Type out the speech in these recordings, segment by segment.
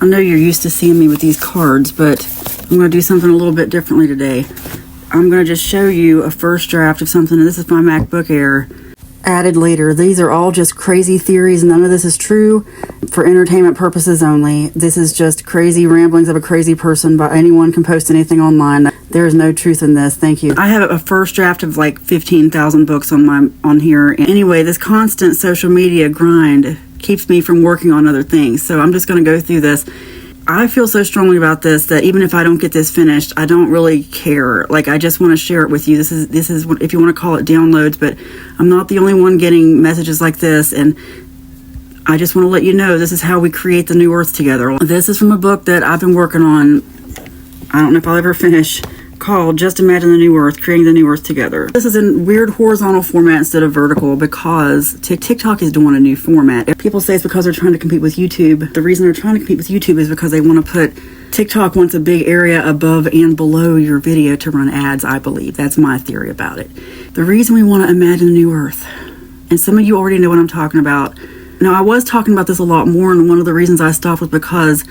I know you're used to seeing me with these cards, but I'm going to do something a little bit differently today. I'm going to just show you a first draft of something, and this is my MacBook Air, added later. These are all just crazy theories. None of this is true, for entertainment purposes only. This is just crazy ramblings of a crazy person, but anyone can post anything online. There is no truth in this. Thank you. I have a first draft of like 15,000 books on here. Anyway, this constant social media grind keeps me from working on other things. So I'm just going to go through this. I feel so strongly about this that even if I don't get this finished, I don't really care. Like, I just want to share it with you. This is what, if you want to call it downloads, but I'm not the only one getting messages like this, and I just want to let you know this is how we create the new earth together. This is from a book that I've been working on, I don't know if I'll ever finish, called Just Imagine the New Earth, Creating the New Earth Together. This is in weird horizontal format instead of vertical because TikTok is doing a new format. People say it's because they're trying to compete with YouTube. The reason they're trying to compete with YouTube is because they want to put, TikTok wants a big area above and below your video to run ads, I believe. That's my theory about it. The reason we want to imagine the new earth, and some of you already know what I'm talking about. Now, I was talking about this a lot more, and one of the reasons I stopped was because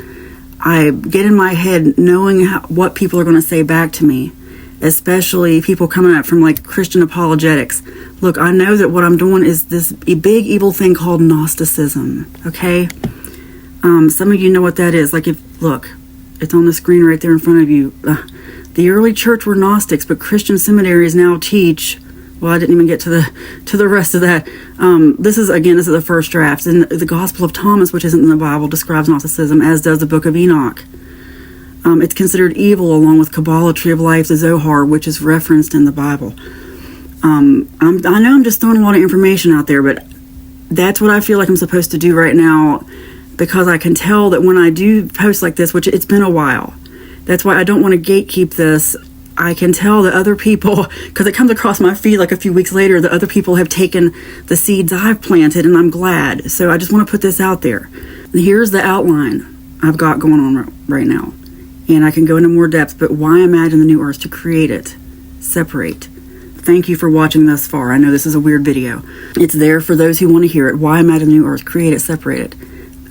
I get in my head knowing what people are going to say back to me, especially people coming up from like Christian apologetics. Look, I know that what I'm doing is this big evil thing called Gnosticism, okay? Some of you know what that is. Like, look, it's on the screen right there in front of you. The early church were Gnostics, but Christian seminaries now teach. Well, I didn't even get to the rest of that. This is the first draft. And the Gospel of Thomas, which isn't in the Bible, describes Gnosticism, as does the Book of Enoch. It's considered evil along with Kabbalah, Tree of Life, the Zohar, which is referenced in the Bible. I know I'm just throwing a lot of information out there, but that's what I feel like I'm supposed to do right now, because I can tell that when I do posts like this, which it's been a while, that's why I don't want to gatekeep this. I can tell that other people, because it comes across my feed like a few weeks later, that other people have taken the seeds I've planted, and I'm glad. So I just want to put this out there. Here's the outline I've got going on right now. And I can go into more depth, but why imagine the new earth? To create it. Separate. Thank you for watching thus far. I know this is a weird video. It's there for those who want to hear it. Why imagine the new earth? Create it, separate it.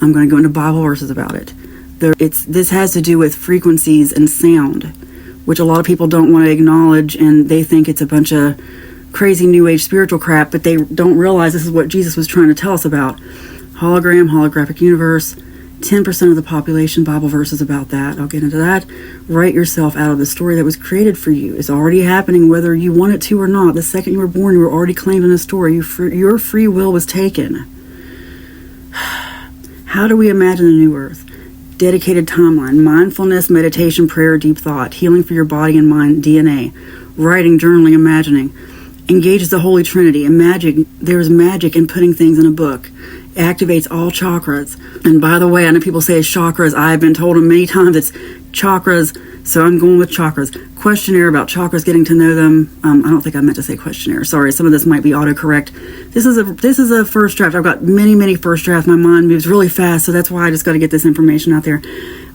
I'm going to go into Bible verses about it. This has to do with frequencies and sound, which a lot of people don't want to acknowledge, and they think it's a bunch of crazy new age spiritual crap, but they don't realize this is what Jesus was trying to tell us about. Holographic universe, 10% of the population, Bible verses about that. I'll get into that. Write yourself out of the story that was created for you. It's already happening whether you want it to or not. The second you were born, you were already claimed in the story. Your free will was taken. How do we imagine the new earth? Dedicated timeline, mindfulness, meditation, prayer, deep thought, healing for your body and mind, DNA, writing, journaling, imagining, engages the Holy Trinity, and magic. There's magic in putting things in a book. Activates all chakras. And by the way, I know people say chakras. I've been told many times it's chakras, so I'm going with chakras. Questionnaire about chakras, getting to know them. I don't think I meant to say questionnaire. Sorry, some of this might be autocorrect. This is a first draft. I've got many first drafts. My mind moves really fast, so that's why I just got to get this information out there.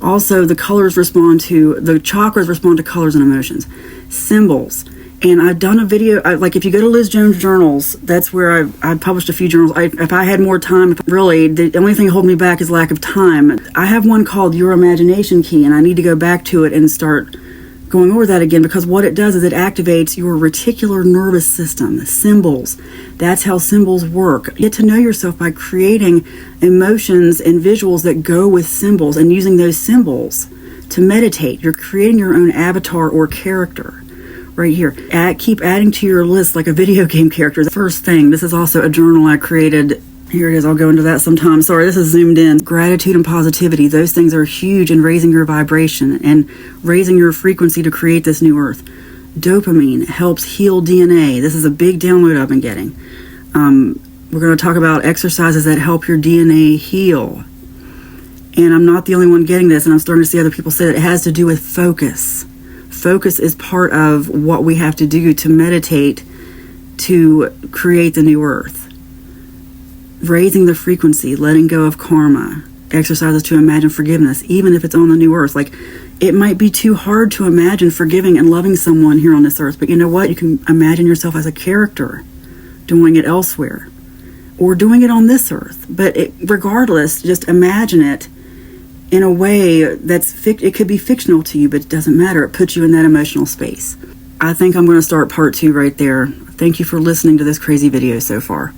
Also, the chakras respond to colors and emotions. Symbols. And I've done a video, like if you go to Liz Jones Journals, that's where I published a few journals. If I had more time, really, the only thing holding me back is lack of time. I have one called Your Imagination Key, and I need to go back to it and start going over that again, because what it does is it activates your reticular nervous system, symbols. That's how symbols work. Get to know yourself by creating emotions and visuals that go with symbols and using those symbols to meditate. You're creating your own avatar or character. Right here. Keep adding to your list like a video game character. The first thing, this is also a journal I created. Here it is. I'll go into that sometime. Sorry, this is zoomed in. Gratitude and positivity. Those things are huge in raising your vibration and raising your frequency to create this new earth. Dopamine helps heal DNA. This is a big download I've been getting. We're going to talk about exercises that help your DNA heal. And I'm not the only one getting this, and I'm starting to see other people say that it has to do with focus. Focus is part of what we have to do to meditate to create the new earth. Raising the frequency, letting go of karma, exercises to imagine forgiveness, even if it's on the new earth. Like, it might be too hard to imagine forgiving and loving someone here on this earth, but you know what? You can imagine yourself as a character doing it elsewhere or doing it on this earth. But regardless, just imagine it in a way that's it could be fictional to you, but it doesn't matter. It puts you in that emotional space. I think I'm going to start part 2 right there. Thank you for listening to this crazy video so far.